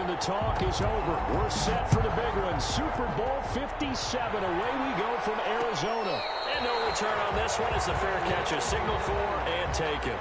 and the talk is over. We're set for the big one. Super Bowl 57. Away we go from Arizona. And no return on this one as the fair catch is signaled for and taken.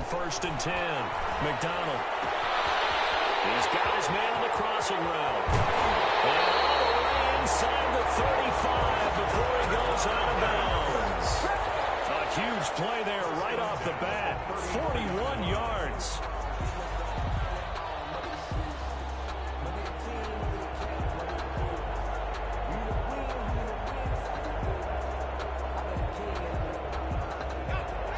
First and 10. McDonald. He's got his man on the crossing route. And all the way inside the 35 before he goes out of bounds. A huge play there right off the bat. 41 yards.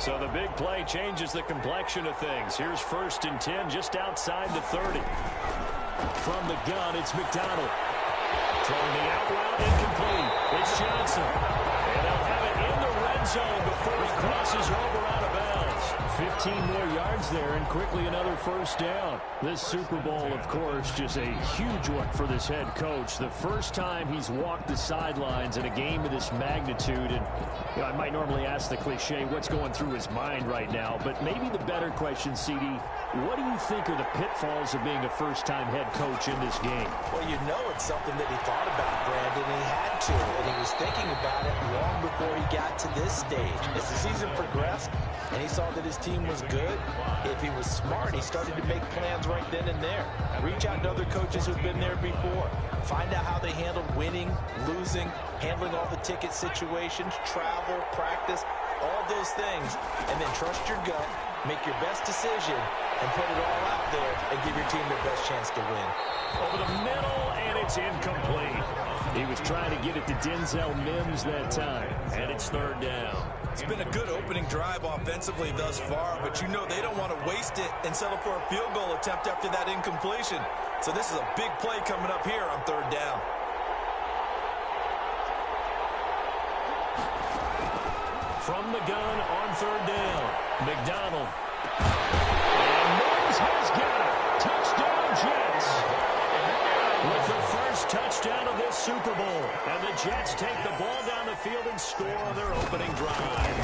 So the big play changes the complexion of things. Here's first and 10 just outside the 30. From the gun, it's McDonald. Throwing the out route, incomplete. It's Johnson. And they'll have it in the red zone before he crosses over out of bounds. 15 more yards there and quickly another first down. This Super Bowl, of course, just a huge one for this head coach. The first time he's walked the sidelines in a game of this magnitude. And you know, I might normally ask the cliche, what's going through his mind right now? But maybe the better question, CD, what do you think are the pitfalls of being a first-time head coach in this game? Well, you know it's something that he thought about, Brandon, and he had to. And he was thinking about it long before he got to this stage. As the season progressed and he saw that his team was good, if he was smart, he started to make plans right then and there. Reach out to other coaches who've been there before. Find out how they handled winning, losing, handling all the ticket situations, travel, practice, all those things. And then trust your gut, make your best decision, and put it all out there and give your team their best chance to win. Over the middle, and it's incomplete. He was trying to get it to Denzel Mims that time, and it's third down. It's been a good opening drive offensively thus far, but you know they don't want to waste it and settle for a field goal attempt after that incompletion. So this is a big play coming up here on third down. From the gun on third down, McDonald. And Mims has got it. Touchdown, Jets. With the first touchdown of this Super Bowl. And the Jets take the ball down the field and score on their opening drive.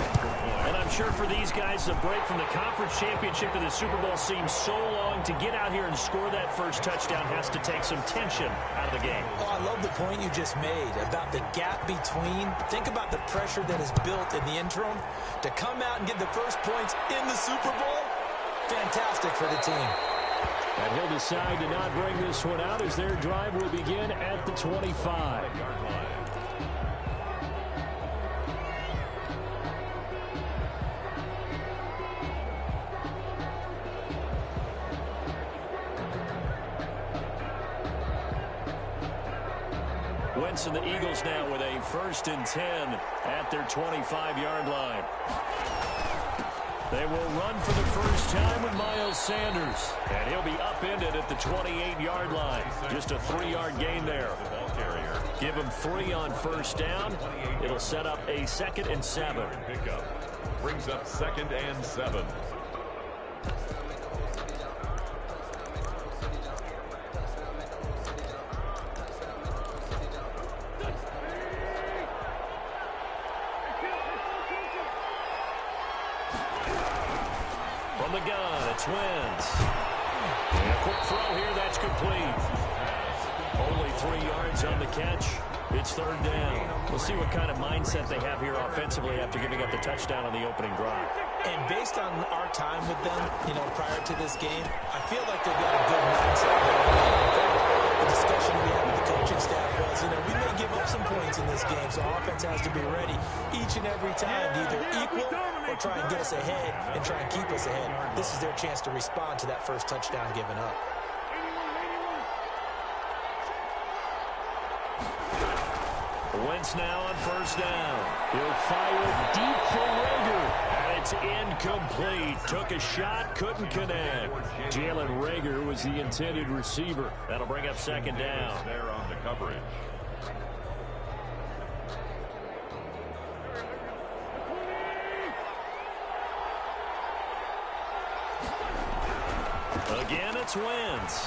And I'm sure for these guys, the break from the conference championship to the Super Bowl seems so long. To get out here and score that first touchdown has to take some tension out of the game. Oh, I love the point you just made about the gap between. Think about the pressure that is built in the interim. To come out and get the first points in the Super Bowl, fantastic for the team. And he'll decide to not bring this one out as their drive will begin at the 25-yard line. Wentz and the Eagles now with a first and 10 at their 25-yard line. They will run for the first time with Miles Sanders. And he'll be upended at the 28-yard line. Just a 3-yard gain there. Give him 3 on first down. It'll set up a 2nd and 7. Brings up 2nd and 7. From the gun, it's Wentz. And a quick throw here, that's complete. Only 3 yards on the catch. It's third down. We'll see what kind of mindset they have here offensively after giving up the touchdown on the opening drive. And based on our time with them, you know, prior to this game, I feel like they've got a good mindset. The discussion we had with the coaching staff was, you know, we may give up up some points in this game, so offense has to be ready each and every time to either equal or try and get us ahead and try and keep us ahead. This is their chance to respond to that first touchdown given up. Wentz now on first down. He'll fire deep for Rager. And it's incomplete. Took a shot, couldn't connect. Jalen Rager was the intended receiver. That'll bring up second down. There on the coverage. Again, it's Wentz.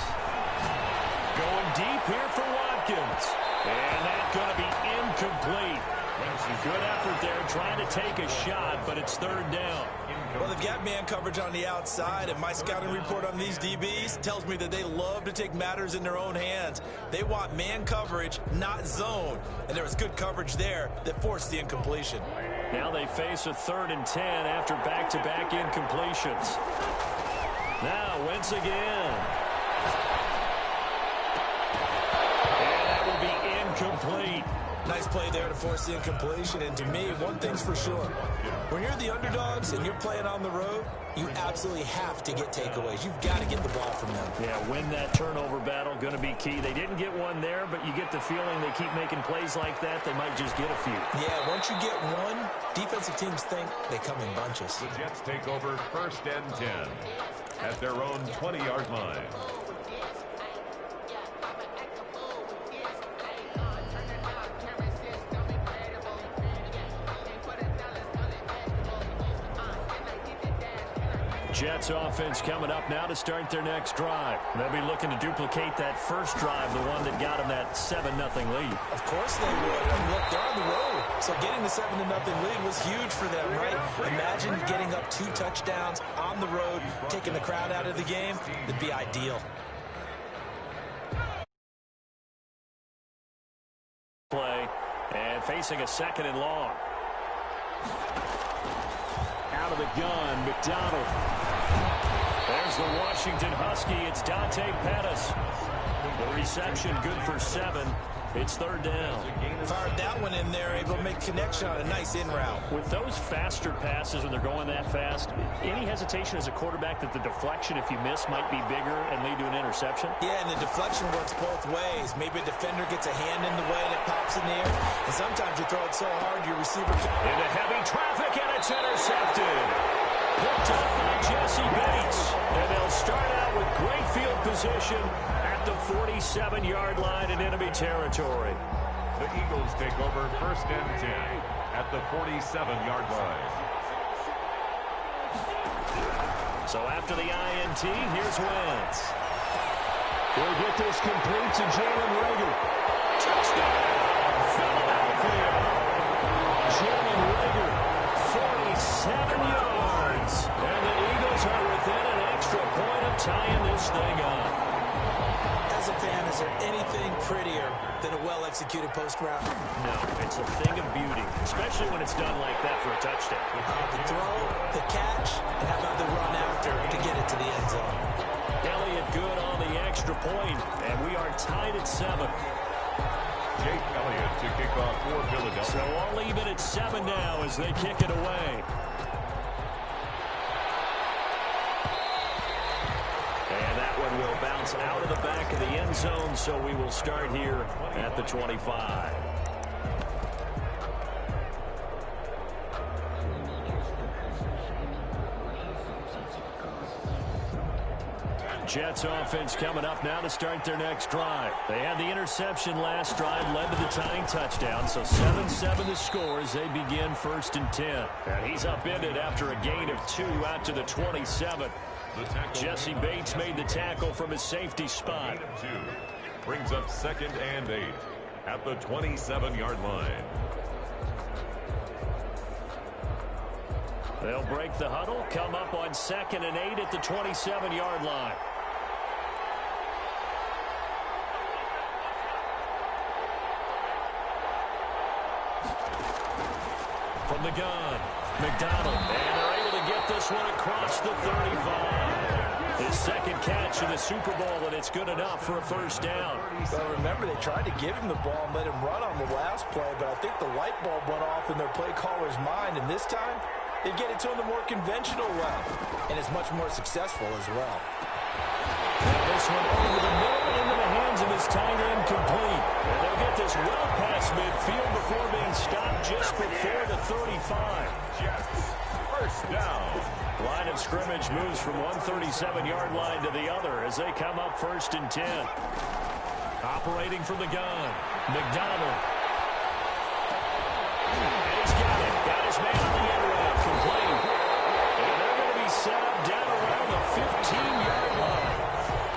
Going deep here for Watkins. And that's going to be incomplete. Good effort there trying to take a shot, but it's third down. Well, they've got man coverage on the outside, and my scouting report on these DBs tells me that they love to take matters in their own hands. They want man coverage, not zone. And there was good coverage there that forced the incompletion. Now they face a 3rd and 10 after back-to-back incompletions. Now Wentz again. And that will be incomplete. Nice play there to force the incompletion. And to me, one thing's for sure. When you're the underdogs and you're playing on the road, you absolutely have to get takeaways. You've got to get the ball from them. Yeah, win that turnover battle, going to be key. They didn't get one there, but you get the feeling they keep making plays like that, they might just get a few. Yeah, once you get one, defensive teams think they come in bunches. The Jets take over 1st and 10 at their own 20-yard line. Jets offense coming up now to start their next drive. They'll be looking to duplicate that first drive, the one that got them that 7-0 lead. Of course they would. I mean, look, they're on the road. So getting the 7-0 lead was huge for them, right? Imagine getting up 2 touchdowns on the road, taking the crowd out of the game. It'd be ideal. Play and facing a 2nd and long. Out of the gun, McDonald. There's the Washington Husky. It's Dante Pettis. The reception good for 7. It's 3rd down. Fired that one in there, able to make connection on a nice in route. With those faster passes when they're going that fast, any hesitation as a quarterback that the deflection, if you miss, might be bigger and lead to an interception? Yeah, and the deflection works both ways. Maybe a defender gets a hand in the way and it pops in the air. And sometimes you throw it so hard your receiver into heavy traffic, and it's intercepted. Picked up by Jesse Bates. And they'll start out with great field position at the 47-yard line in enemy territory. The Eagles take over 1st and 10 at the 47-yard line. So after the INT, here's Wentz. He'll get this complete to Jalen Rager. Touchdown, Philadelphia. Jalen Rager, 47 yards. And the Eagles are within an extra point of tying this thing up. As a fan, is there anything prettier than a well-executed post route? No, it's a thing of beauty, especially when it's done like that for a touchdown. The throw, the catch, and how about the run after to get it to the end zone? Elliott good on the extra point, and we are tied at 7. Jake Elliott to kick off for Philadelphia. So all even at 7 now as they kick it away. And that one will bounce out of the back of the end zone, so we will start here at the 25. Jets offense coming up now to start their next drive. They had the interception last drive, led to the tying touchdown, so 7-7 the score as they begin 1st and 10. And he's upended after a gain of 2 out to the 27. Jesse Bates made the tackle from his safety spot. 2 brings up 2nd and 8 at the 27-yard line. They'll break the huddle, come up on 2nd and 8 at the 27-yard line. From the gun, McDonald, and they're able to get this one across the 35. His second catch in the Super Bowl, and it's good enough for a first down. Well, remember, they tried to give him the ball and let him run on the last play, but I think the light bulb went off in their play caller's mind, and this time, they get it to him the more conventional way, and it's much more successful as well. Now this one over the middle into the hands of his tight end, complete. And they'll get this well past midfield before being stopped just before the 35. Jets, first down. Line of scrimmage moves from one 37-yard line to the other as they come up 1st and 10. Operating from the gun, McDonald. And he's got it. Got his man on the end route, complete. And they're going to be set up down around the 15-yard line.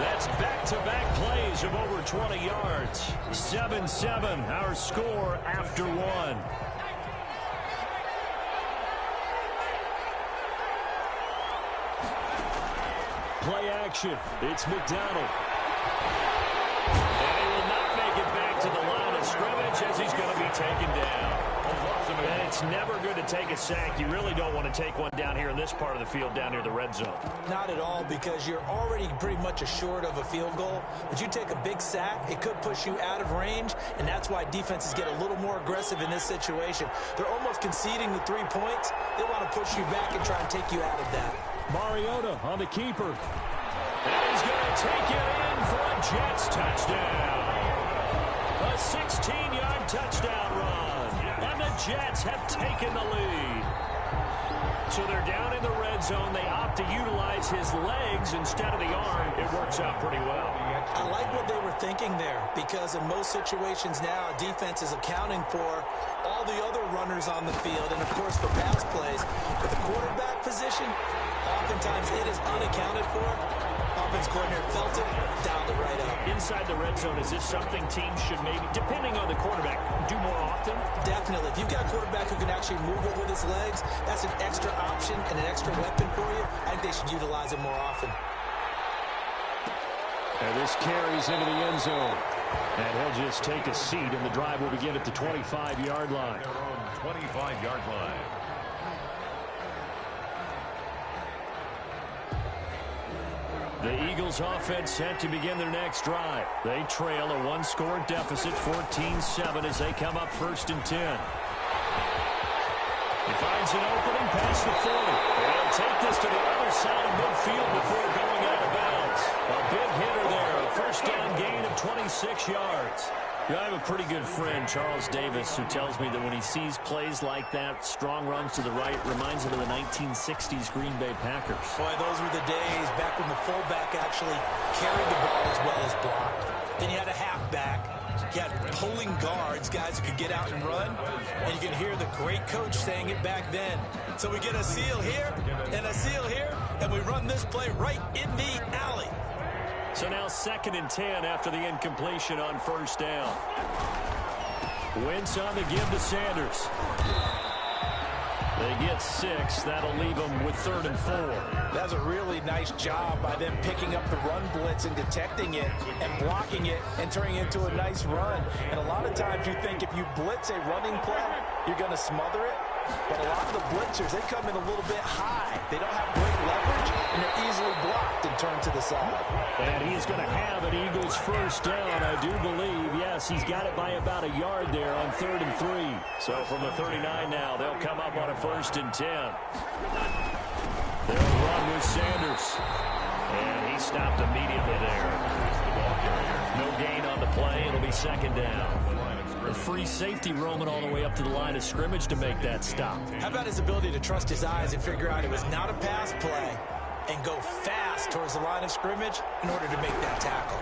That's back-to-back plays of over 20 yards. 7-7, our score after one. Play action. It's McDonald. And he will not make it back to the line of scrimmage as he's going to be taken down. And it's never good to take a sack. You really don't want to take one down here in this part of the field, down near the red zone. Not at all, because you're already pretty much assured of a field goal. But you take a big sack, it could push you out of range, and that's why defenses get a little more aggressive in this situation. They're almost conceding the 3 points. They want to push you back and try and take you out of that. Mariota on the keeper. And he's going to take it in for a Jets touchdown. A 16-yard touchdown run. And the Jets have taken the lead. So they're down in the red zone. They opt to utilize his legs instead of the arm. It works out pretty well. I like what they were thinking there, because in most situations now, defense is accounting for all the other runners on the field and, of course, for pass plays. But the quarterback position, oftentimes it is unaccounted for. Offense coordinator felt it, dialed it right up. Inside the red zone, is this something teams should maybe, depending on the quarterback, do more often? Definitely. If you've got a quarterback who can actually move it with his legs, that's an extra option and an extra weapon for you. I think they should utilize it more often. And this carries into the end zone. And he'll just take a seat, and the drive will begin at the 25-yard line. Their own 25-yard line. The Eagles offense set to begin their next drive. They trail a one-score deficit, 14-7, as they come up 1st and 10. He finds an opening past the 40. And he'll take this to the other side of midfield before going out of bounds. A big hitter there, a first down gain of 26 yards. I have a pretty good friend, Charles Davis, who tells me that when he sees plays like that, strong runs to the right, reminds him of the 1960s Green Bay Packers. Boy, those were the days back when the fullback actually carried the ball as well as blocked. Then you had a halfback. You had pulling guards, guys who could get out and run. And you can hear the great coach saying it back then. So we get a seal here and a seal here, and we run this play right in the alley. So now 2nd and 10 after the incompletion on 1st down. Wentz on the give to Sanders. They get 6. That'll leave them with 3rd and 4. That's a really nice job by them picking up the run blitz and detecting it and blocking it and turning it into a nice run. And a lot of times you think if you blitz a running play, you're going to smother it. But a lot of the blitzers, they come in a little bit high. They don't have great leverage, and they're easily blocked and turned to the side. And he's going to have an Eagles first down, I do believe. Yes, he's got it by about a yard there on 3rd and 3. So from the 39 now, they'll come up on a 1st and 10. They'll run with Sanders. And he stopped immediately there. No gain on the play. It'll be 2nd down. A free safety roaming all the way up to the line of scrimmage to make that stop. How about his ability to trust his eyes and figure out it was not a pass play and go fast towards the line of scrimmage in order to make that tackle?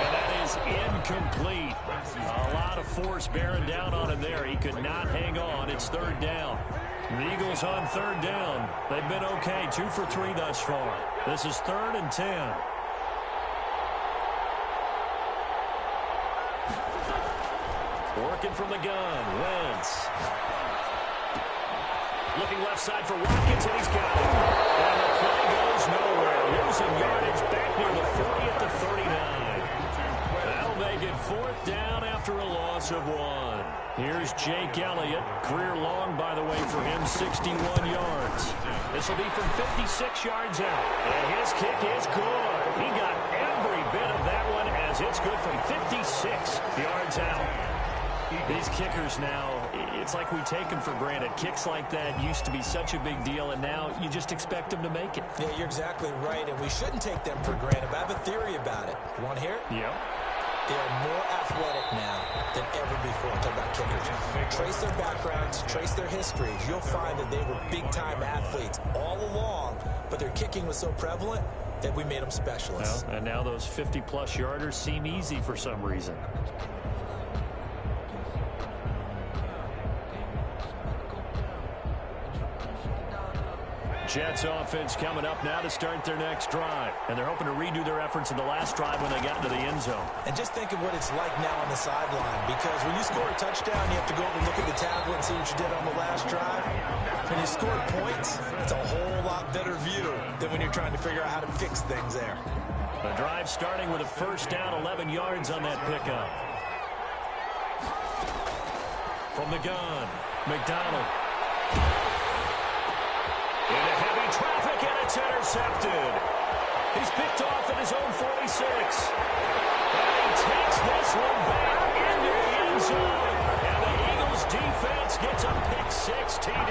And that is incomplete. A lot of force bearing down on him there. He could not hang on. It's 3rd down. The Eagles on 3rd down. They've been okay, 2 for 3 thus far. This is 3rd and 10. Working from the gun, Wentz. Looking left side for Watkins, and he's got it. And the play goes nowhere. Losing yardage back near the 40 at the 39. That'll make it 4th down after a loss of 1. Here's Jake Elliott. Career long, by the way, for him, 61 yards. This will be from 56 yards out. And his kick is good. He got every bit of that one as it's good from 56 yards out. These kickers now, it's like we take them for granted. Kicks like that used to be such a big deal, and now you just expect them to make it. Yeah, you're exactly right, and we shouldn't take them for granted. But I have a theory about it. You want to hear it? Yeah. They are more athletic now than ever before. I'm talking about kickers. Trace their backgrounds, trace their histories. You'll find that they were big-time athletes all along, but their kicking was so prevalent that we made them specialists. Well, and now those 50-plus yarders seem easy for some reason. Jets offense coming up now to start their next drive. And they're hoping to redo their efforts in the last drive when they got into the end zone. And just think of what it's like now on the sideline, because when you score a touchdown, you have to go over and look at the tablet and see what you did on the last drive. When you score points, it's a whole lot better view than when you're trying to figure out how to fix things there. The drive starting with a first down, 11 yards on that pickup. From the gun, McDonald. Into heavy traffic, and it's intercepted. He's picked off at his own 46. And he takes this one back into the end zone. And the Eagles defense gets a pick-6 TD.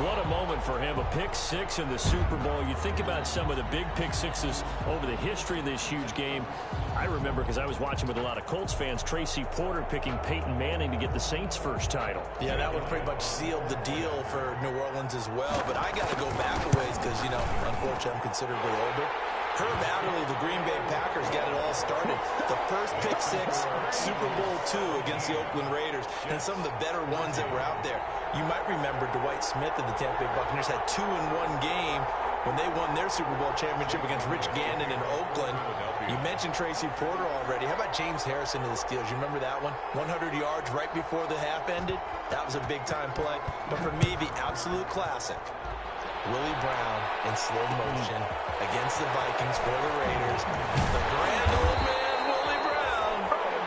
What a moment for him, a pick-6 in the Super Bowl. You think about some of the big pick-6s over the history of this huge game. I remember, because I was watching with a lot of Colts fans, Tracy Porter picking Peyton Manning to get the Saints' first title. Yeah, that one pretty much sealed the deal for New Orleans as well. But I got to go back a ways because, you know, unfortunately, I'm considerably older. Herb Adderley, the Green Bay Packers, got it all started. The first pick-6, Super Bowl II against the Oakland Raiders, and some of the better ones that were out there. You might remember Dwight Smith of the Tampa Bay Buccaneers had 2 in one game when they won their Super Bowl championship against Rich Gannon in Oakland. You mentioned Tracy Porter already. How about James Harrison to the Steelers? You remember that one? 100 yards right before the half ended? That was a big-time play. But for me, the absolute classic, Willie Brown in slow motion against the Vikings for the Raiders. The grand old man, Willie Brown,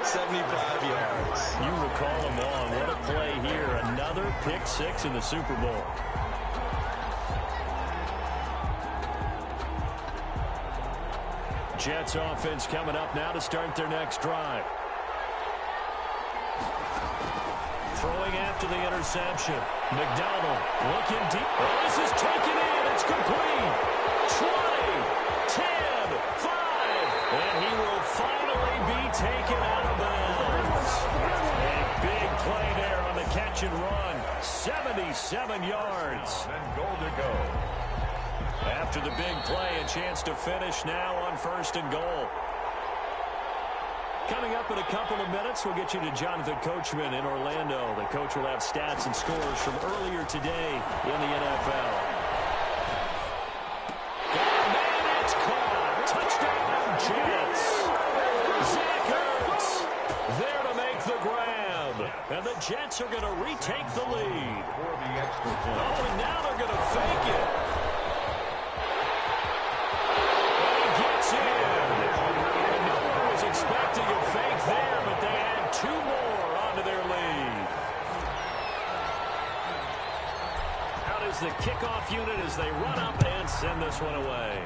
75 yards. You recall them all. What a play here. Another pick-6 in the Super Bowl. Jets offense coming up now to start their next drive. Throwing after the interception. McDonald looking deep. Oh, this is taken in. It's complete. 20, 10, 5. And he will finally be taken out of bounds. A big play there on the catch and run. 77 yards. And goal to go. After the big play, a chance to finish now on 1st and goal. Coming up in a couple of minutes, we'll get you to Jonathan Coachman in Orlando. The coach will have stats and scores from earlier today in the NFL. And it's caught. Touchdown, Jets. Zach Ertz there to make the grab. And the Jets are going to retake the lead. For the extra point. Oh, and now they're going to fake it. Expecting a fake there, but they add 2 more onto their lead. Out is the kickoff unit as they run up and send this one away.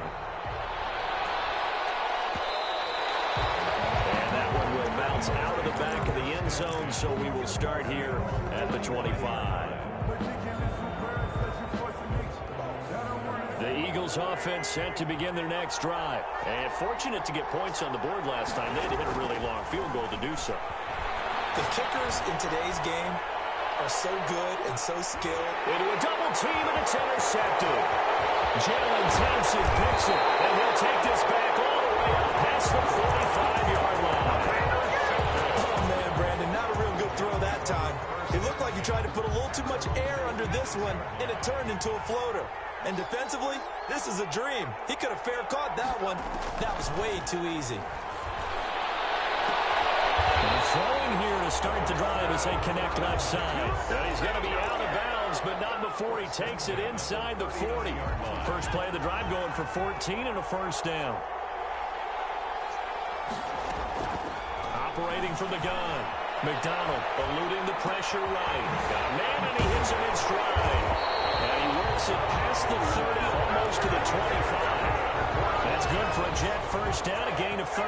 And that one will bounce out of the back of the end zone, so we will start here at the 25. The Eagles offense set to begin their next drive. And fortunate to get points on the board last time. They had to hit a really long field goal to do so. The kickers in today's game are so good and so skilled. Into a double team, and it's intercepted. Jalen Thompson picks it, and he'll take this back all the way up past the 45-yard line. Oh, man, Brandon, not a real good throw that time. It looked like he tried to put a little too much air under this one, and it turned into a floater. And defensively, this is a dream. He could have fair caught that one. That was way too easy. Throwing here to start the drive as they connect left side. And he's going to be out of bounds, but not before he takes it inside the 40. First play of the drive going for 14 and a first down. Operating from the gun. McDonald eluding the pressure right. Got a man, and he hits him in stride. And he works it past the 30, almost to the 25. That's good for a Jet first down, a gain of 13.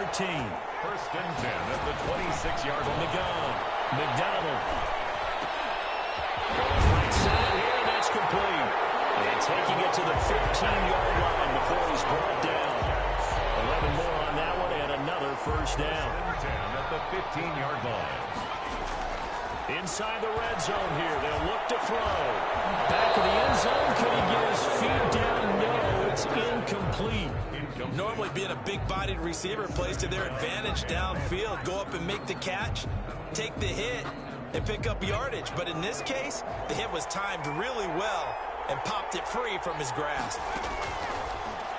First and 10 at the 26-yard line. From the gun, McDonald. Goes right side here, and that's complete. And taking it to the 15-yard line before he's brought down. 11 more on that one, and another first down. First and 10 at the 15-yard line. Inside the red zone here. They'll look to throw. Back of the end zone. Could he get his feet down? No, it's incomplete. Normally being a big-bodied receiver plays to their advantage downfield. Go up and make the catch, take the hit, and pick up yardage. But in this case, the hit was timed really well and popped it free from his grasp.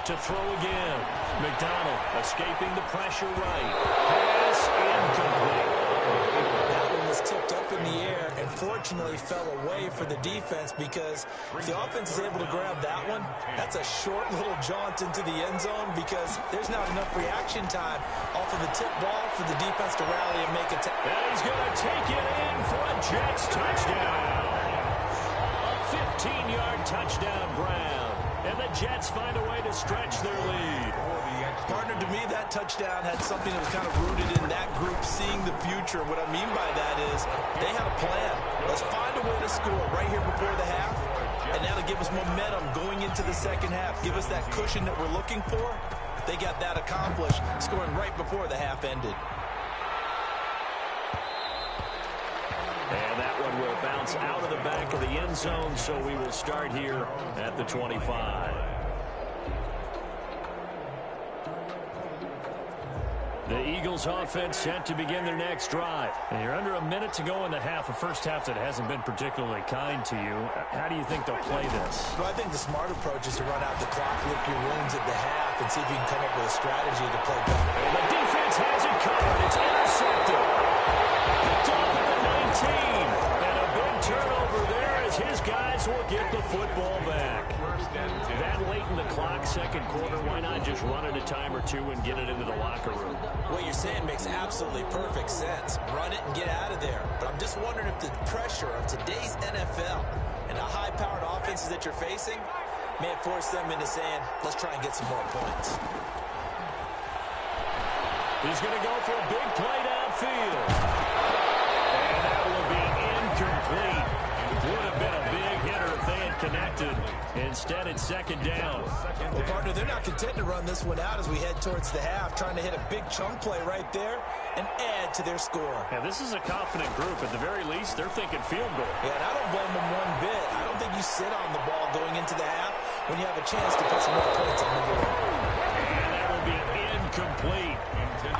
To throw again. McDonald escaping the pressure right. Pass incomplete. That one was tipped up in the air and fortunately fell away for the defense, because if the offense is able to grab that one, that's a short little jaunt into the end zone, because there's not enough reaction time off of the tip ball for the defense to rally and make a tackle. And he's going to take it in for a Jets touchdown. A 15-yard touchdown, Brown. And the Jets find a way to stretch their lead. Partner, to me, that touchdown had something that was kind of rooted in that group seeing the future. What I mean by that is they had a plan. Let's find a way to score right here before the half, and that'll give us momentum going into the second half. Give us that cushion that we're looking for. They got that accomplished, scoring right before the half ended. And that one will bounce out of the back of the end zone, so we will start here at the 25. The Eagles offense set to begin their next drive. And you're under a minute to go in the half, a first half that hasn't been particularly kind to you. How do you think they'll play this? Well, I think the smart approach is to run out the clock, lick your wounds at the half, and see if you can come up with a strategy to play better. And the defense has it covered. It's intercepted. Picked off at the 19. And a big turnover there as his guys will get the football back. That late in the clock, second quarter, why not just run it a time or two and get it into the locker room? What you're saying makes absolutely perfect sense. Run it and get out of there. But I'm just wondering if the pressure of today's NFL and the high-powered offenses that you're facing may have forced them into saying, let's try and get some more points. He's going to go for a big play downfield. And that will be incomplete. Would have been a big hitter if they had connected. Instead, it's second down. Well, partner, they're not content to run this one out as we head towards the half, trying to hit a big chunk play right there and add to their score. Yeah, this is a confident group. At the very least, they're thinking field goal. Yeah, and I don't blame them one bit. I don't think you sit on the ball going into the half when you have a chance to put some more points on the board. And that will be incomplete.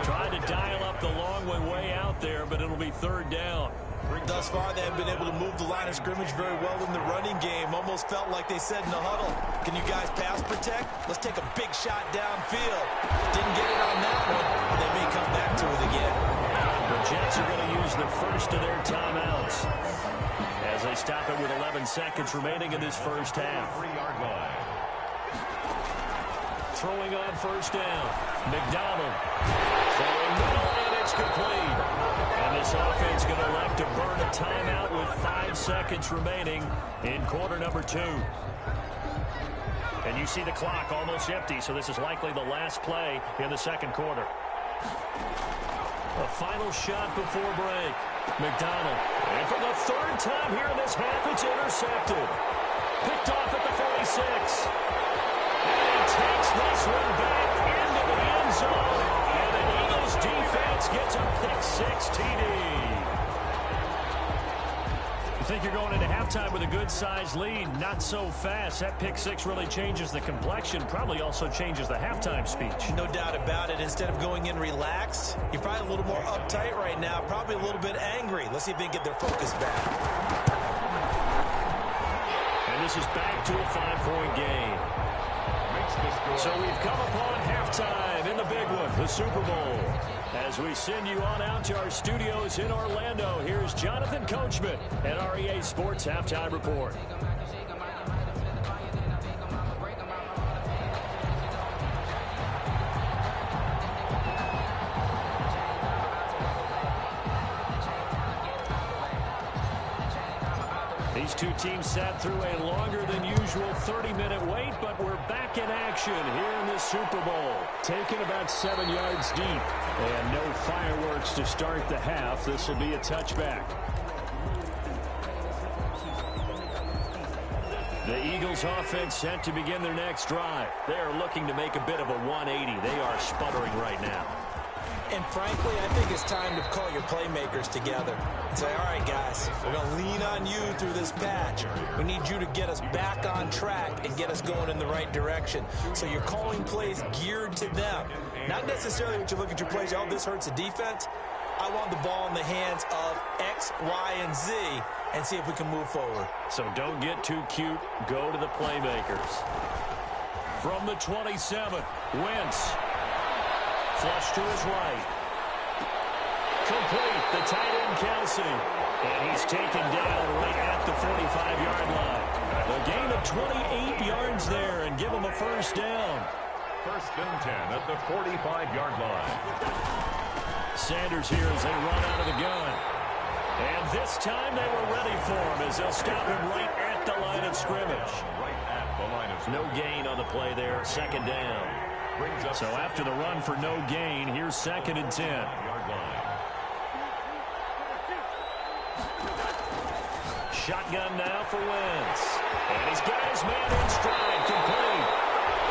Trying to dial up the long one way out there, but it'll be third down. Thus far, they have been able to move the line of scrimmage very well in the running game. Almost felt like they said in the huddle, can you guys pass protect? Let's take a big shot downfield. Didn't get it on that one, but they may come back to it again. The Jets are going to use the first of their timeouts as they stop it with 11 seconds remaining in this first half. 3-yard line. Throwing on first down. McDonald. Throwing middle, and it's complete. And this offense going to elect to burn a timeout with 5 seconds remaining in quarter number 2. And you see the clock almost empty, so this is likely the last play in the second quarter. A final shot before break. McDonald. And for the third time here in this half, it's intercepted. Picked off at the 46. And he takes this one back into the end zone. And the Eagles defense gets a pick-6 TD. You think you're going into halftime with a good-sized lead? Not so fast. That pick-6 really changes the complexion, probably also changes the halftime speech. No doubt about it. Instead of going in relaxed, you're probably a little more uptight right now, probably a little bit angry. Let's see if they can get their focus back. And this is back to a 5-point game. So we've come upon halftime in the big one, the Super Bowl. As we send you on out to our studios in Orlando, here's Jonathan Coachman at REA Sports Halftime Report. These two teams sat through a longer than usual 30-minute wait, but we're back in action here in the Super Bowl. Taken about 7 yards deep, and no fireworks to start the half. This will be a touchback. The Eagles offense set to begin their next drive. They are looking to make a bit of a 180. They are sputtering right now. And frankly, I think it's time to call your playmakers together and say, all right, guys, we're going to lean on you through this patch. We need you to get us back on track and get us going in the right direction. So you're calling plays geared to them. Not necessarily what you look at your plays, oh, this hurts the defense. I want the ball in the hands of X, Y, and Z and see if we can move forward. So don't get too cute. Go to the playmakers. From the 27, Wentz. Flush to his right. Complete. The tight end, Kelsey. And he's taken down right at the 45-yard line. A gain of 28 yards there and give him a first down. First and 10 at the 45-yard line. Sanders here as they run out of the gun. And this time they were ready for him as they'll stop him right at the line of scrimmage. Right at the line of scrimmage. No gain on the play there. Second down. So after the run for no gain, here's second and 10. Shotgun now for Wentz. And he's got his man in stride, complete.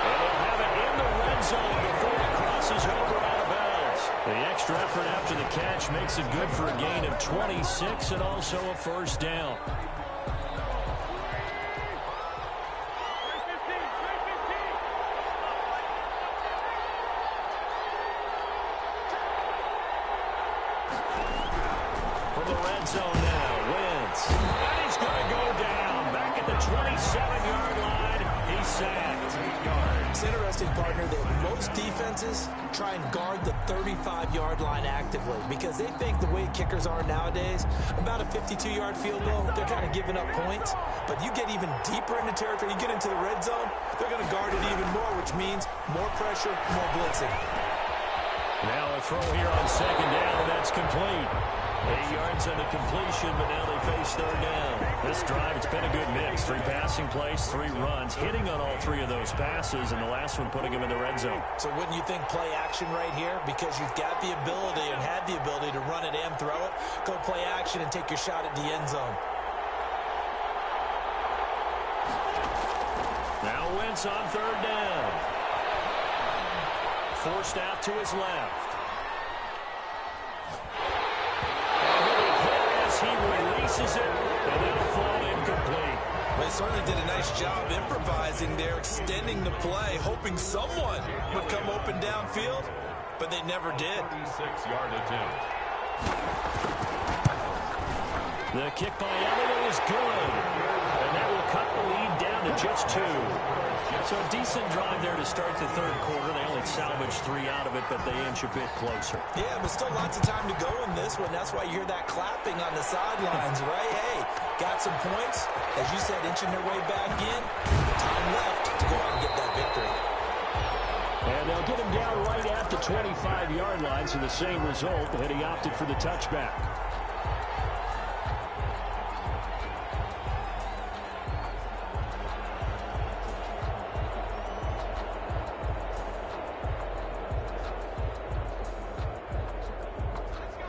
And they'll have it in the red zone before it crosses over out of bounds. The extra effort after the catch makes it good for a gain of 26 and also a first down. From the red zone now, Wentz. And he's going to go down. Back at the 27-yard line. He's sacked. It's interesting, partner, that most defenses try and guard the 35-yard line actively because they think the way kickers are nowadays, about a 52-yard field goal, they're kind of giving up points. But you get even deeper into territory, you get into the red zone, they're going to guard it even more, which means more pressure, more blitzing. Now a throw here on second down, and that's complete. 8 yards on the completion, but now they face third down. This drive, it's been a good mix. 3 passing plays, 3 runs, hitting on all 3 of those passes, and the last one putting him in the red zone. So wouldn't you think play action right here? Because you've got the ability and had the ability to run it and throw it. Go play action and take your shot at the end zone. Now Wentz on third down. Forced out to his left. He releases it, and it'll fall incomplete. They certainly did a nice job improvising there, extending the play, hoping someone would come open downfield, but they never did. 36-yard attempt. The kick by Elliott is good, and that will cut the lead down to just 2. So a decent drive there to start the third quarter. They only salvaged 3 out of it, but they inch a bit closer. Yeah, but still lots of time to go in this one. That's why you hear that clapping on the sidelines, right? Hey, got some points. As you said, inching their way back in. Time left to go out and get that victory. And they'll get him down right at the 25-yard line, so the same result, but he opted for the touchback.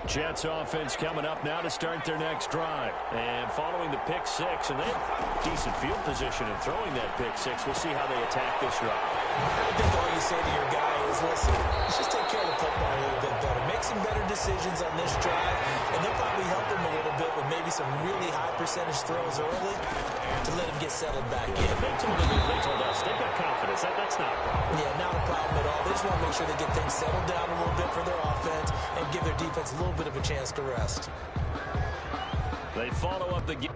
Jets offense coming up now to start their next drive. And following the pick 6, and they have decent field position in throwing that pick 6. We'll see how they attack this drive. I think all you say to your guy is, listen, let's just take care of the football a little bit better. Make some better decisions on this drive, and they'll probably help him a little bit with maybe some really high percentage throws early to let him get settled back in. They told us they've got confidence. That's not a problem. Yeah, not a problem at all. They just want to make sure they get things settled down a little bit for their offense and give their defense a little bit of a chance to rest. They follow up the game.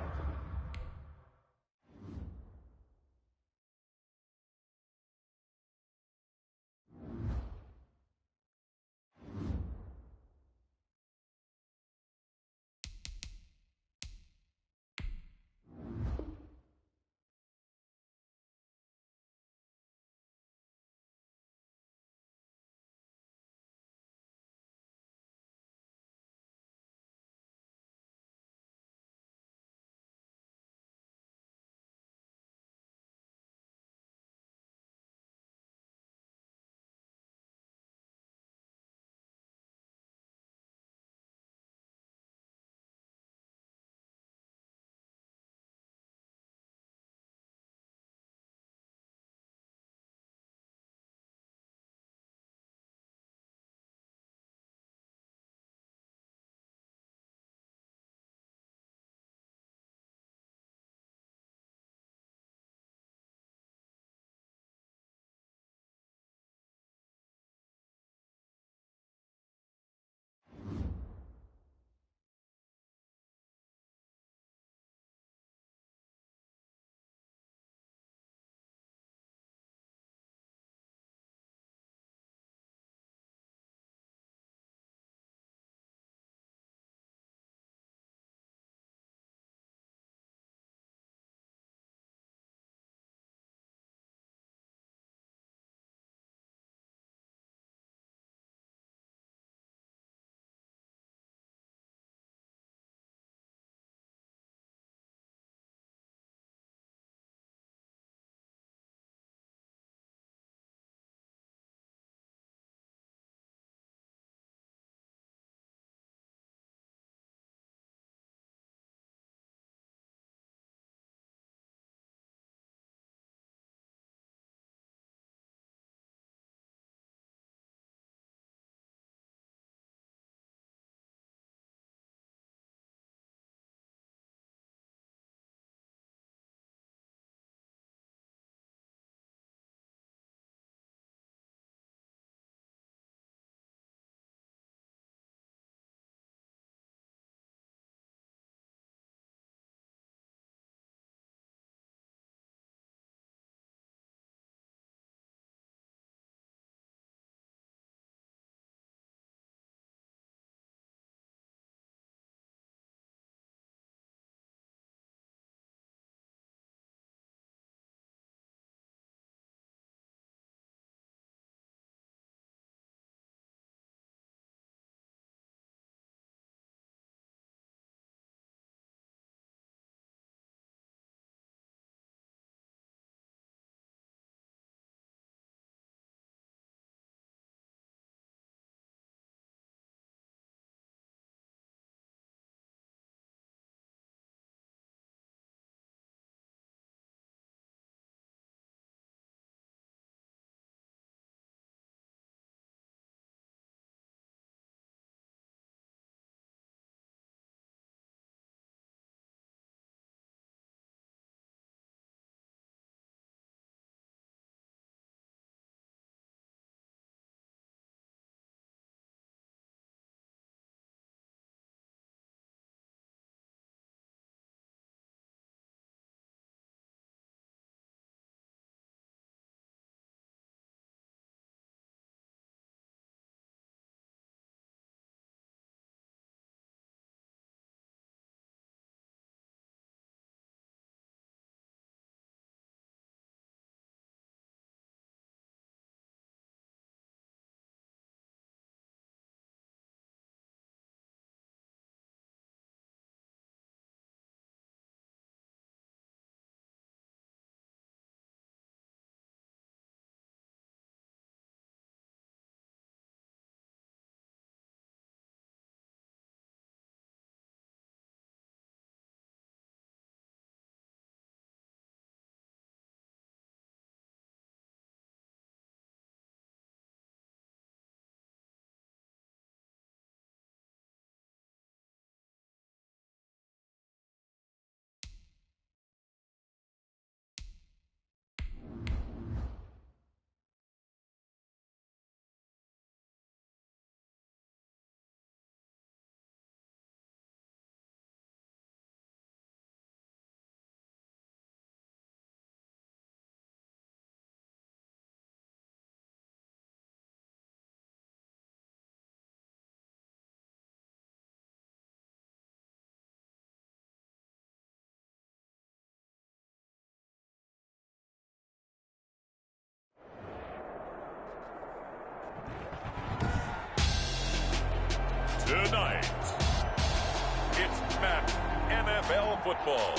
NFL football.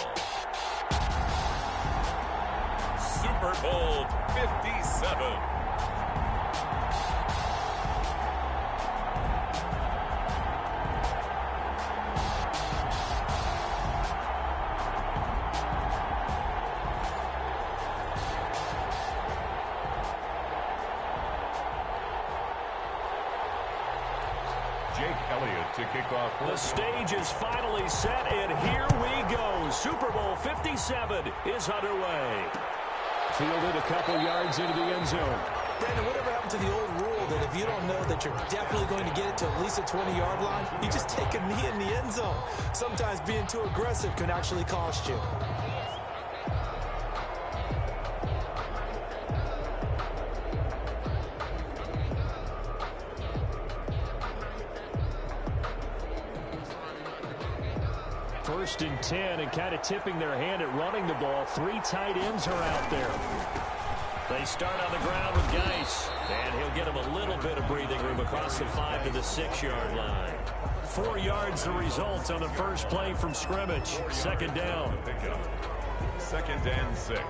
Super Bowl 57. To kick off. The stage is finally set, and here we go. Super Bowl 57 is underway. Fielded a couple yards into the end zone. Brandon, whatever happened to the old rule that if you don't know that you're definitely going to get it to at least a 20-yard line, you just take a knee in the end zone. Sometimes being too aggressive can actually cost you. First and 10, and kind of tipping their hand at running the ball. 3 tight ends are out there. They start on the ground with Geis, and he'll get him a little bit of breathing room across the 5 to the 6-yard line. 4 yards the result on the first play from scrimmage. Second down. Second and 6.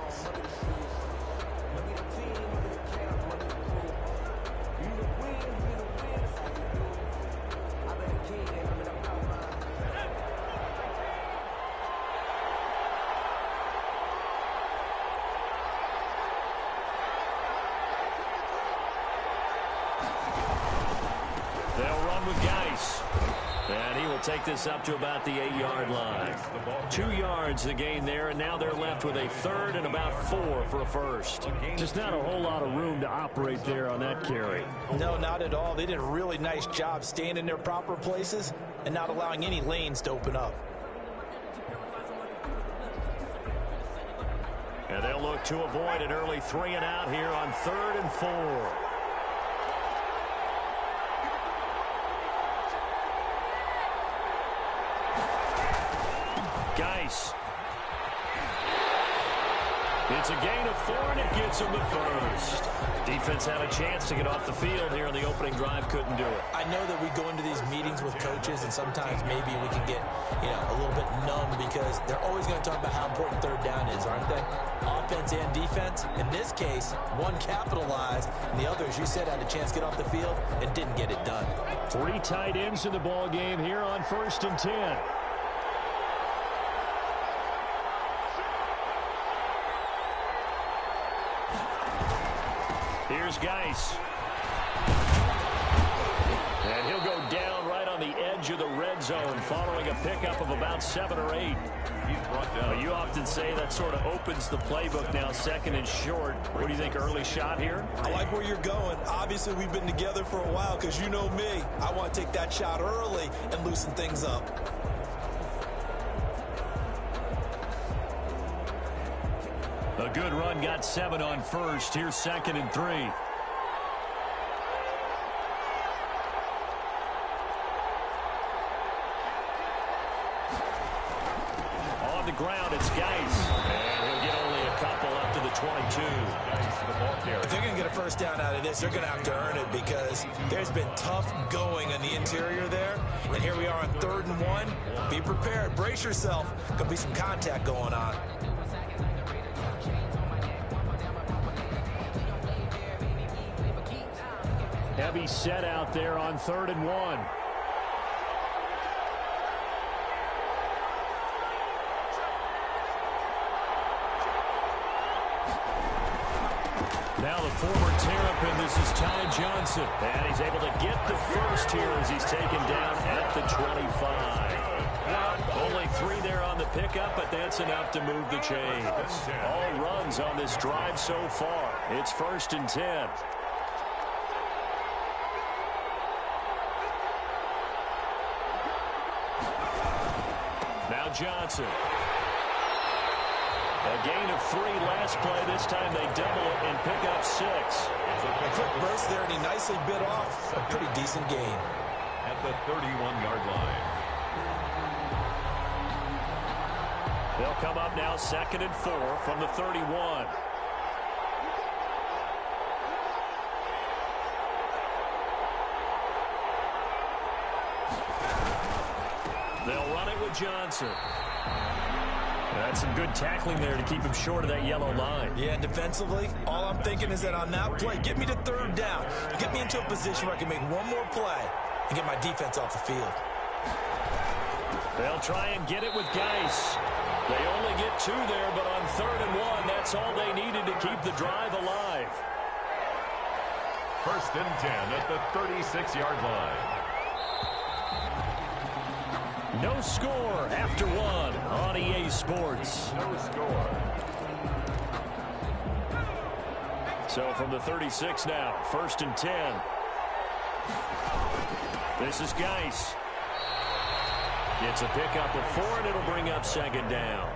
Take this up to about the 8-yard line. 2 yards the gain there, and now they're left with a third and about 4 for a first. Just not a whole lot of room to operate there on that carry. No, not at all. They did a really nice job staying in their proper places and not allowing any lanes to open up. And they'll look to avoid an early 3 and out here on 3rd and 4. Geis. It's a gain of 4, and it gets him the first. Defense had a chance to get off the field here in the opening drive, couldn't do it. I know that we go into these meetings with coaches, and sometimes maybe we can get, a little bit numb because they're always going to talk about how important third down is, aren't they? Offense and defense. In this case, one capitalized, and the other, as you said, had a chance to get off the field and didn't get it done. 3 tight ends in the ball game here on 1st and 10. Here's Geis. And he'll go down right on the edge of the red zone following a pickup of about 7 or 8. But you often say that sort of opens the playbook now, 2nd and short. What do you think, early shot here? I like where you're going. Obviously, we've been together for a while because you know me. I want to take that shot early and loosen things up. A good run, got 7 on first. Here's 2nd and 3. On the ground, it's Geis. And he'll get only a couple up to the 22. If they're going to get a first down out of this, they're going to have to earn it because there's been tough going on the interior there. And here we are on 3rd and 1. Be prepared. Brace yourself. Could be some contact going on. Heavy set out there on 3rd and 1. Now the former Terrapin, this is Ty Johnson. And he's able to get the first here as he's taken down at the 25. Only 3 there on the pickup, but that's enough to move the chains. All runs on this drive so far. It's 1st and 10. Now Johnson. A gain of 3 last play. This time they double it and pick up 6. A quick burst there, and he nicely bit off a pretty decent gain. At the 31-yard line. They'll come up now 2nd and 4 from the 31. They'll run it with Johnson. That's some good tackling there to keep him short of that yellow line. Yeah, defensively, all I'm thinking is that on that play, get me to third down. Get me into a position where I can make one more play and get my defense off the field. They'll try and get it with Geis. They only get 2 there, but on 3rd and 1, that's all they needed to keep the drive alive. 1st and 10 at the 36-yard line. No score after 1 on EA Sports. No score. So from the 36 now, 1st and 10. This is Geis. It's a pickup of 4, and it'll bring up 2nd down.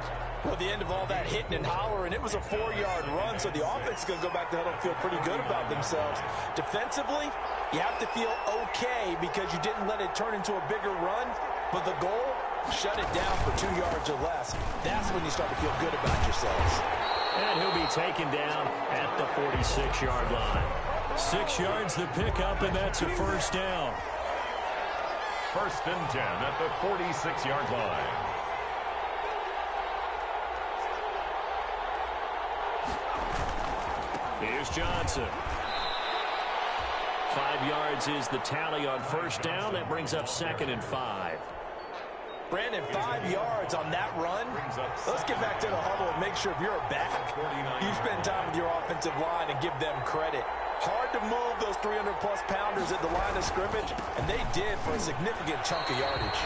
Well, at the end of all that hitting and hollering, it was a 4-yard run, so the offense is going to go back to huddle and feel pretty good about themselves. Defensively, you have to feel okay because you didn't let it turn into a bigger run, but the goal, shut it down for 2 yards or less. That's when you start to feel good about yourselves. And he'll be taken down at the 46-yard line. 6 yards the pickup, and that's a 1st down. 1st and 10 at the 46-yard line. Here's Johnson. 5 yards is the tally on 1st down. That brings up 2nd and 5. Brandon, 5 yards on that run. Let's get back to the huddle and make sure if you're a back, you spend time with your offensive line and give them credit. Hard to move those 300-plus pounders at the line of scrimmage, and they did for a significant chunk of yardage.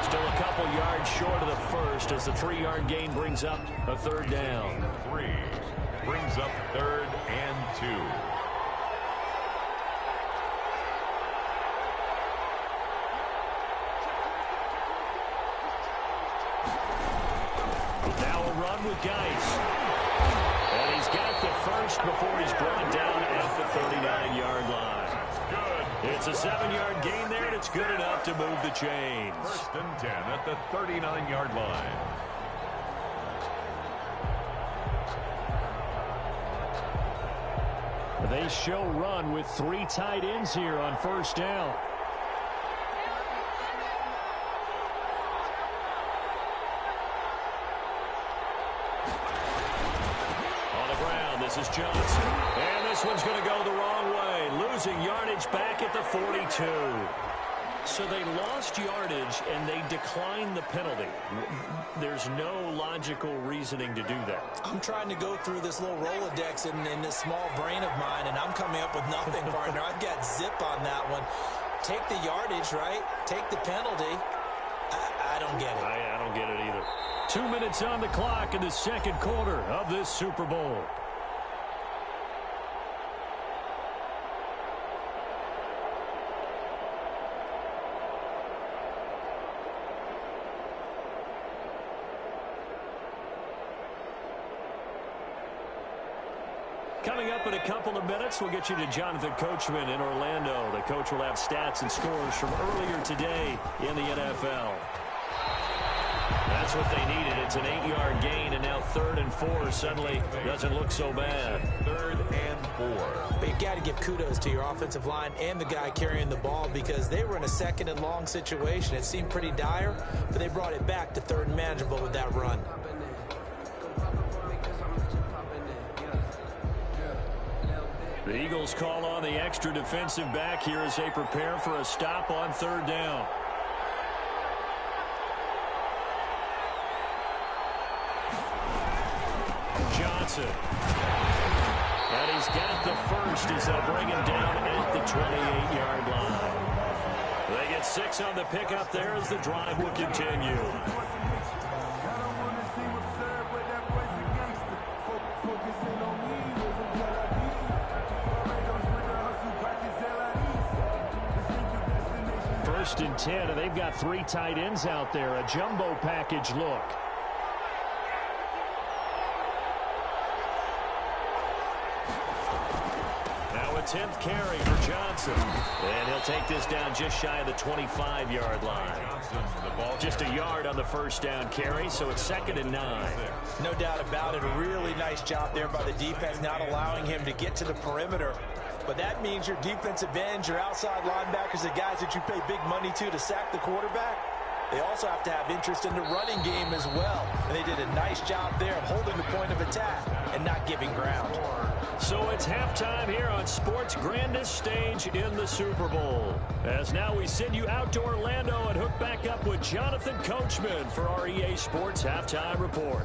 Still a couple yards short of the 1st as the 3-yard gain brings up a 3rd down. 3 brings up 3rd and 2. Now a run with Geis. And he's got the 1st before he's brought down at the 39-yard line. Good. It's a 7-yard gain there, and it's good enough to move the chains. 1st and 10 at the 39-yard line. They show run with 3 tight ends here on 1st down. On the ground, this is Johnson. And this one's going to go the wrong way. Losing yardage back at the 42. So they lost yardage, and they declined the penalty. There's no logical reasoning to do that. I'm trying to go through this little Rolodex in this small brain of mine, and I'm coming up with nothing, partner. I've got zip on that one. Take the yardage, right? Take the penalty. I don't get it. I don't get it either. 2 minutes on the clock in the 2nd quarter of this Super Bowl. Coming up in a couple of minutes, we'll get you to Jonathan Coachman in Orlando. The coach will have stats and scores from earlier today in the NFL. That's what they needed. It's an 8-yard gain, and now 3rd and 4 suddenly doesn't look so bad. 3rd and 4. But you got to give kudos to your offensive line and the guy carrying the ball because they were in a 2nd and long situation. It seemed pretty dire, but they brought it back to 3rd and manageable with that run. The Eagles call on the extra defensive back here as they prepare for a stop on 3rd down. Johnson. And he's got the 1st as they'll bring him down at the 28-yard line. They get 6 on the pickup there as the drive will continue. First and 10, and they've got 3 tight ends out there. A jumbo package look. Now a 10th carry for Johnson. And he'll take this down just shy of the 25-yard line. Just a yard on the 1st down carry, so it's 2nd and 9. No doubt about it. A really nice job there by the defense, not allowing him to get to the perimeter. But that means your defensive ends, your outside linebackers, the guys that you pay big money to sack the quarterback, they also have to have interest in the running game as well. And they did a nice job there of holding the point of attack and not giving ground. So it's halftime here on sports' grandest stage in the Super Bowl. As now we send you out to Orlando and hook back up with Jonathan Coachman for our EA Sports Halftime Report.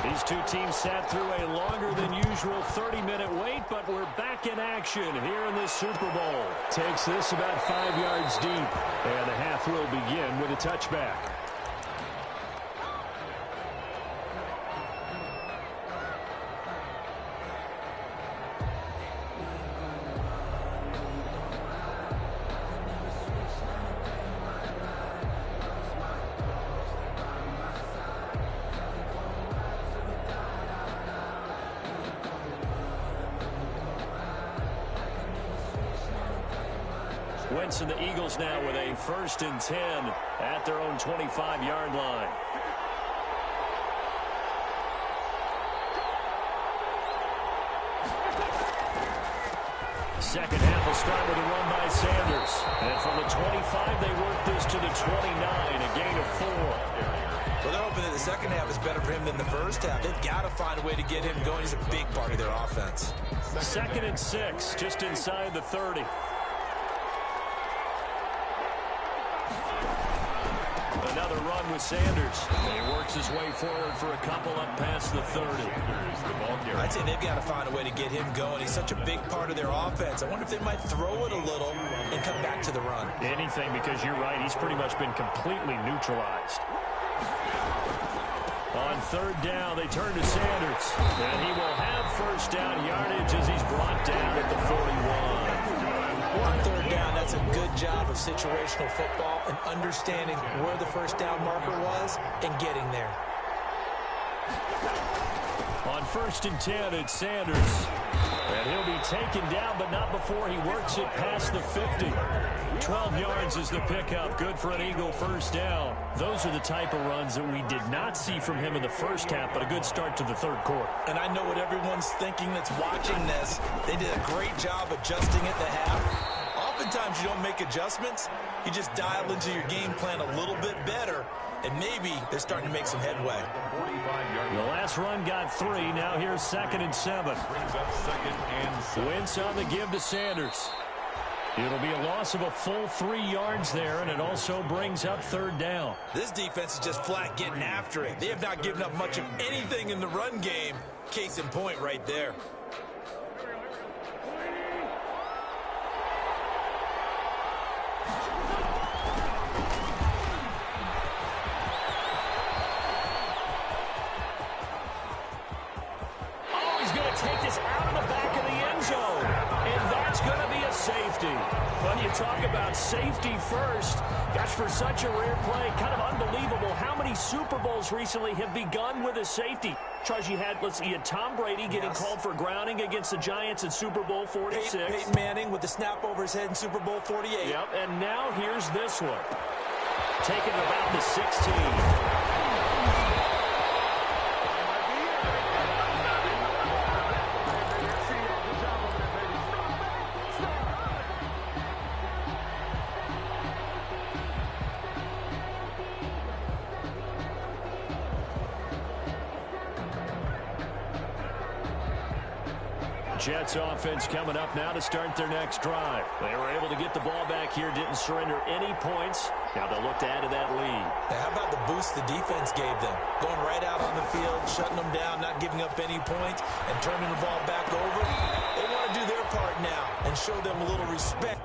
These two teams sat through a longer than usual 30-minute wait, but we're back in action here in the Super Bowl. Takes this about 5 yards deep, and the half will begin with a touchback. Wentz and the Eagles now with a 1st and 10 at their own 25-yard line. Second half will start with a run by Sanders. And from the 25, they work this to the 29, a gain of 4. Well, they're hoping that the second half is better for him than the first half. They've got to find a way to get him going. He's a big part of their offense. 2nd and 6, just inside the 30. Another run with Sanders. And he works his way forward for a couple up past the 30. I'd say they've got to find a way to get him going. He's such a big part of their offense. I wonder if they might throw it a little and come back to the run. Anything, because you're right. He's pretty much been completely neutralized. On 3rd down, they turn to Sanders. And he will have 1st down yardage as he's brought down at the 41. On 3rd down, that's a good job of situational football and understanding where the 1st down marker was and getting there. On 1st and 10, it's Sanders. And he'll be taken down, but not before he works it past the 50. 12 yards is the pickup. Good for an Eagle 1st down. Those are the type of runs that we did not see from him in the first half, but a good start to the 3rd quarter. And I know what everyone's thinking that's watching this. They did a great job adjusting at the half. Oftentimes you don't make adjustments. You just dial into your game plan a little bit better, and maybe they're starting to make some headway. The last run got 3. Now here's 2nd and 7. Wentz on the give to Sanders. It'll be a loss of a full 3 yards there, and it also brings up 3rd down. This defense is just flat getting after it. They have not given up much of anything in the run game. Case in point right there. Take this out of the back of the end zone, and that's going to be a safety. Well, you talk about safety first. Gosh, for such a rare play, kind of unbelievable how many Super Bowls recently have begun with a safety. Charles, you had Tom Brady getting called for grounding against the Giants in Super Bowl 46. Peyton Manning with the snap over his head in Super Bowl 48. Yep, and now here's this one. Taken about the 16. Jets offense coming up now to start their next drive. They were able to get the ball back here, didn't surrender any points. Now they'll look to add to that lead. Now, how about the boost the defense gave them? Going right out on the field, shutting them down, not giving up any points, and turning the ball back over. They want to do their part now and show them a little respect.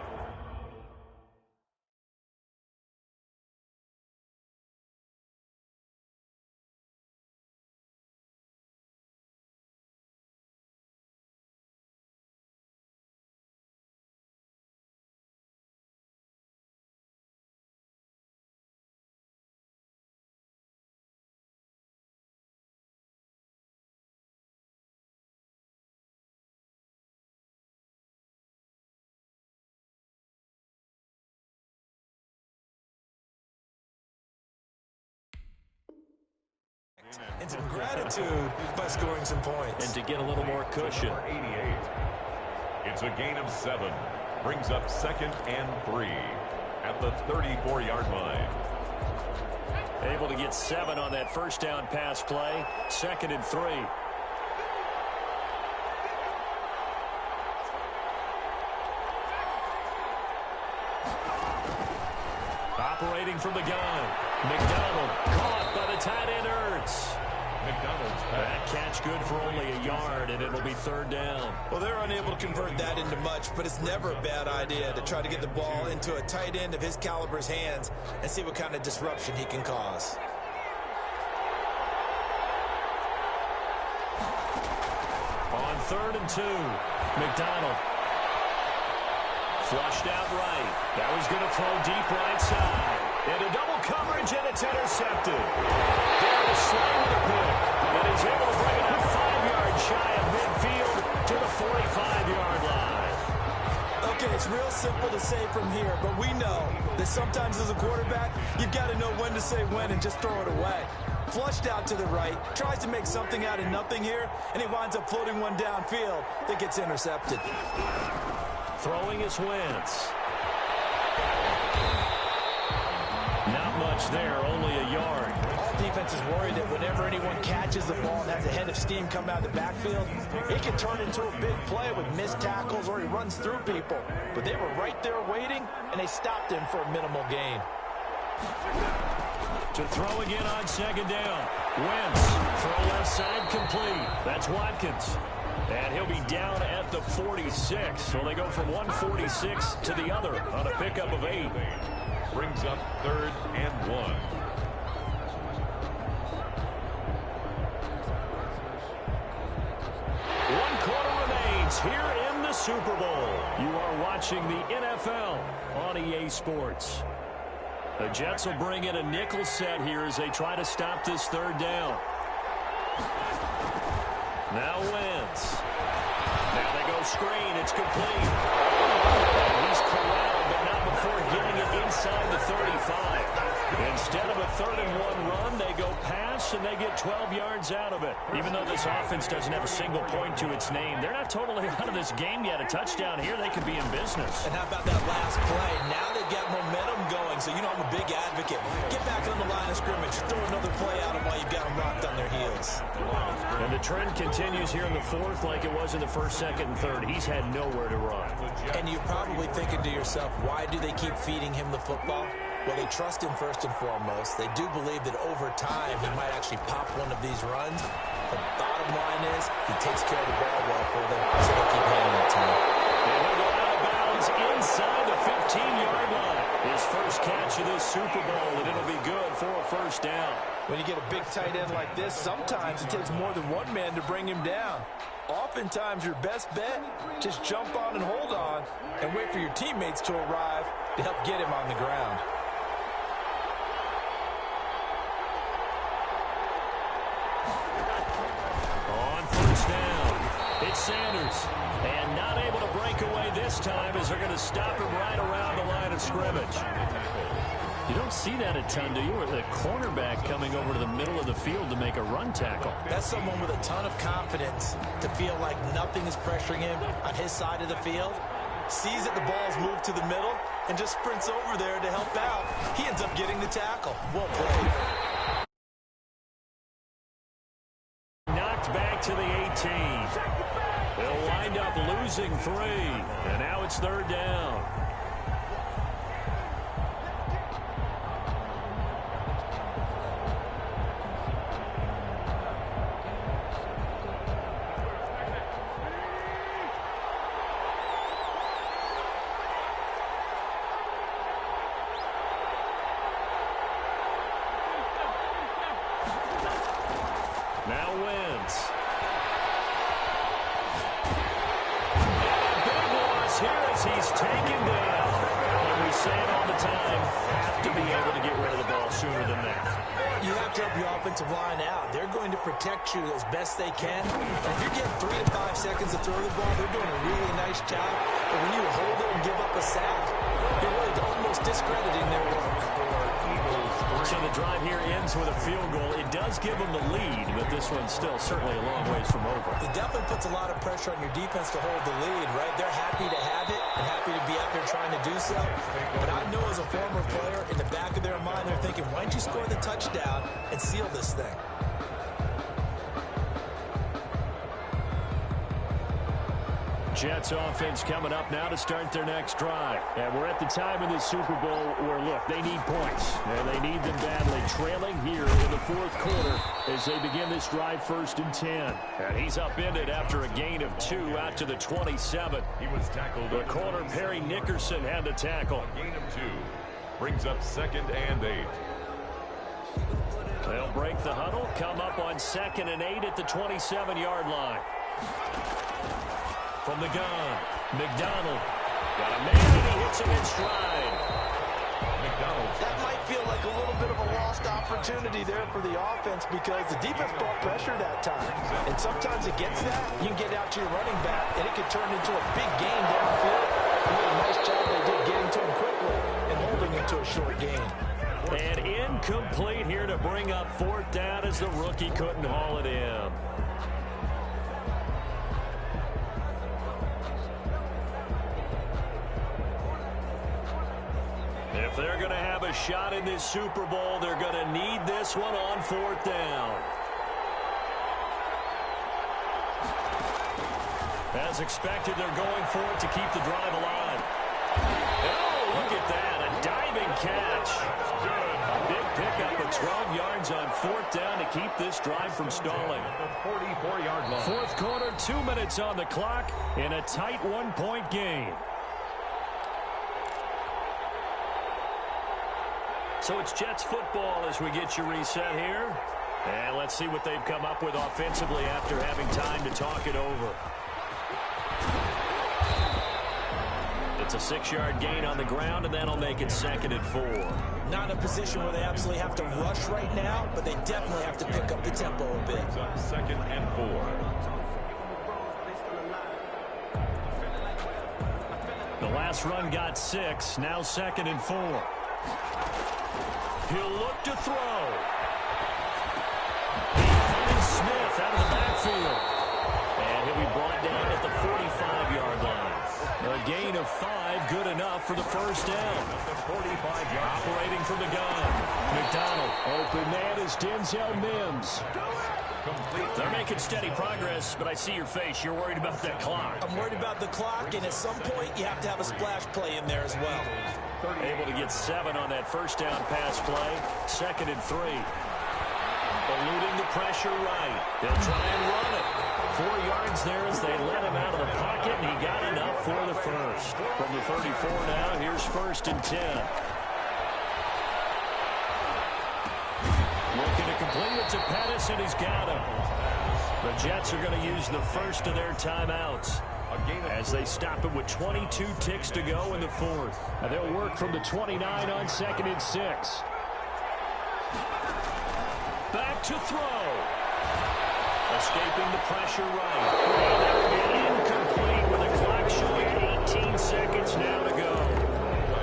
And some gratitude by scoring some points. And to get a little more cushion. 88. It's a gain of 7. Brings up 2nd and 3 at the 34-yard line. Able to get 7 on that first down pass play. 2nd and 3. Operating from the gun. McDonald caught by the tight end Ertz. McDonald's That catch good for only a yard, and it'll be 3rd down. Well, they're unable to convert that into much, but it's never a bad idea to try to get the ball into a tight end of his caliber's hands and see what kind of disruption he can cause. On 3rd and 2, McDonald. Flushed out right. That was going to throw deep right side. Into double coverage, and it's intercepted. There is Slay with a pick. And he's able to bring it up 5 yards shy of midfield to the 45-yard line. Okay, it's real simple to say from here, but we know that sometimes as a quarterback, you've got to know when to say when and just throw it away. Flushed out to the right, tries to make something out of nothing here, and he winds up floating one downfield that gets intercepted. Throwing is Wentz. Not much there, only a yard. All defense is worried that whenever anyone catches the ball and has a head of steam come out of the backfield, it can turn into a big play with missed tackles or he runs through people. But they were right there waiting, and they stopped him for a minimal gain. To throw again on 2nd down. Wentz, throw left side complete. That's Watkins. And he'll be down at the 46. So they go from 146 to the other on a pickup of 8. Brings up 3rd and 1. One quarter remains here in the Super Bowl. You are watching the NFL on EA Sports. The Jets will bring in a nickel set here as they try to stop this 3rd down. Now Wentz. Now they go screen. It's complete. And he's corralled, but not before getting it inside the 35. Instead of a 3rd and 1 run, they go pass, and they get 12 yards out of it. Even though this offense doesn't have a single point to its name, they're not totally out of this game yet. A touchdown here, they could be in business. And how about that last play? Now they've got momentum going, so you know I'm a big advocate. Get back on the line of scrimmage. Throw another play at them while you've got them locked on their heels. And the trend continues here in the 4th like it was in the 1st, 2nd, and 3rd. He's had nowhere to run. And you're probably thinking to yourself, why do they keep feeding him the football? Well, they trust him first and foremost. They do believe that over time he might actually pop one of these runs. The bottom line is he takes care of the ball well for them, so they keep handing it to him. And he'll go out of bounds inside the 15-yard line. His first catch of this Super Bowl, and it'll be good for a 1st down. When you get a big tight end like this, sometimes it takes more than one man to bring him down. Oftentimes, your best bet, just jump on and hold on and wait for your teammates to arrive to help get him on the ground. On 1st down, it's Sanders. And not able to break away this time as they're going to stop him right around the line of scrimmage. You don't see that a ton, do you? Or the cornerback coming over to the middle of the field to make a run tackle. That's someone with a ton of confidence to feel like nothing is pressuring him on his side of the field. Sees that the ball's moved to the middle and just sprints over there to help out. He ends up getting the tackle. Well played. Knocked back to the 18. They'll wind up losing 3. And now it's 3rd down. Now Wentz. And a big loss here as he's taken down. And we say it all the time, have to be able to get rid of the ball sooner than that. You have to help your offensive line out. They're going to protect you as best they can. And if you're getting 3 to 5 seconds to throw the ball, they're doing a really nice job. But when you hold it and give up a sack, you're really almost discrediting their work. So the drive here ends with a field goal. It does give them the lead, but this one's still certainly a long ways from over. It definitely puts a lot of pressure on your defense to hold the lead, right? They're happy to have it and happy to be out there trying to do so. But I know as a former player, in the back of their mind, they're thinking, why don't you score the touchdown and seal this thing? Jets offense coming up now to start their next drive. And we're at the time in the Super Bowl where, look, they need points. And they need them badly. Trailing here in the fourth quarter as they begin this drive 1st and 10. And he's upended after a gain of 2 out to the 27. He was tackled. The corner, Perry Nickerson, had the tackle. A gain of 2. Brings up 2nd and 8. They'll break the huddle, come up on 2nd and 8 at the 27-yard line. From the gun, McDonald. Got a man, and he hits him in stride. McDonald. That might feel like a little bit of a lost opportunity there for the offense because the defense brought pressure that time. And sometimes against that, you can get out to your running back, and it could turn into a big gain downfield. Really nice job they did getting to him quickly and holding him to a short gain. And incomplete here to bring up 4th down as the rookie couldn't haul it in. If they're going to have a shot in this Super Bowl, they're going to need this one on 4th down. As expected, they're going for it to keep the drive alive. Oh, look at that, a diving catch. A big pickup of 12 yards on 4th down to keep this drive from stalling. The 44-yard line. Fourth quarter, 2 minutes on the clock in a tight 1-point game. So it's Jets football as we get you reset here. And let's see what they've come up with offensively after having time to talk it over. It's a 6-yard gain on the ground, and that'll make it 2nd and 4. Not in a position where they absolutely have to rush right now, but they definitely have to pick up the tempo a bit. Brings up 2nd and 4. The last run got 6, now 2nd and 4. He'll look to throw. He finds Smith out of the backfield. And he'll be brought down at the 45-yard line. A gain of 5, good enough for the 1st down. The 45-yard. Operating from the gun. McDonald. Open man is Denzel Mims. Complete. They're making steady progress, but I see your face. You're worried about that clock. I'm worried about the clock, and at some point, you have to have a splash play in there as well. Able to get 7 on that 1st down pass play. 2nd and 3. Eluding the pressure right. They'll try and run it. 4 yards there as they let him out of the pocket, and he got enough for the 1st. From the 34 now, here's 1st and 10. Looking to complete it to Pettis, and he's got him. The Jets are going to use the first of their timeouts as they stop it with 22 ticks to go in the 4th. And they'll work from the 29 on 2nd and 6. Back to throw. Escaping the pressure right. And that will be incomplete with the clock showing 18 seconds now to go.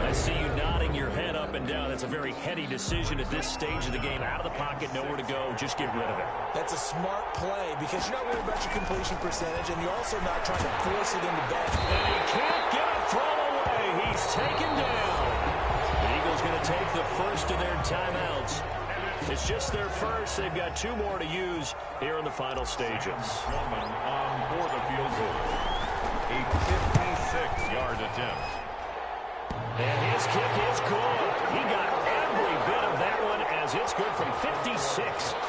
I see you nodding your head up and down. That's a very heady decision at this stage of the game. Out of the pocket, nowhere to go. Just get rid of it. That's a smart play because you're not worried about your completion percentage, and you're also not trying to force it into bed. And he can't get a throw away. He's taken down. The Eagles going to take the first of their timeouts. It's just their first. They've got 2 more to use here in the final stages. Woman on for the field goal. A 56-yard attempt. And his kick is good. He got every bit of that one as it's good from 56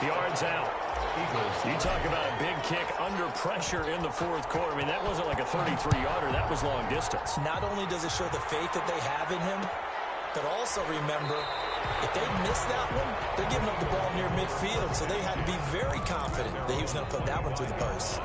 yards out. You talk about a big kick under pressure in the 4th quarter. I mean, that wasn't like a 33-yarder. That was long distance. Not only does it show the faith that they have in him, but also remember, if they miss that one, they're giving up the ball near midfield, so they had to be very confident that he was going to put that one through the post.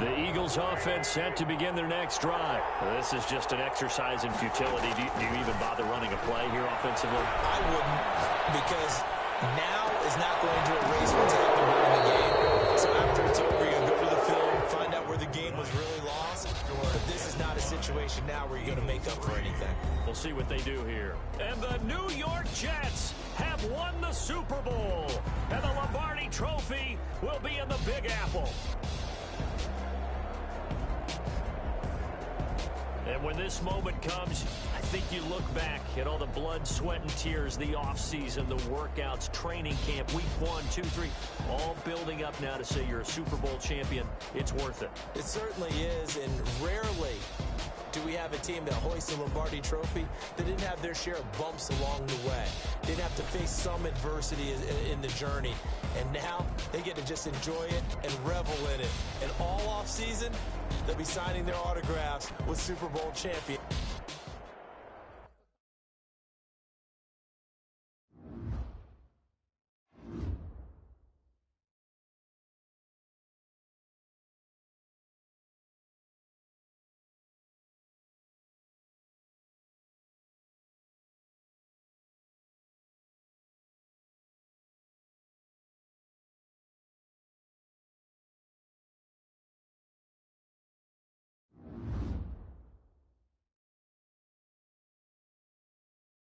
The Eagles offense set to begin their next drive. This is just an exercise in futility. Do you even bother running a play here offensively? I wouldn't, because Now is not going to erase what's happened during the game. So after it's over, you go to the film, find out where the game was really lost. But this is not a situation now where you're going to make up for anything. We'll see what they do here. And the New York Jets have won the Super Bowl. And the Lombardi Trophy will be in the Big Apple. And when this moment comes, I think you look back at all the blood, sweat, and tears, the offseason, the workouts, training camp, week 1, 2, 3, all building up now to say you're a Super Bowl champion. It's worth it. It certainly is, and rarely do we have a team that hoists the Lombardi Trophy that didn't have their share of bumps along the way. Didn't have to face some adversity in the journey. And now they get to just enjoy it and revel in it. And all offseason, they'll be signing their autographs with Super Bowl champion.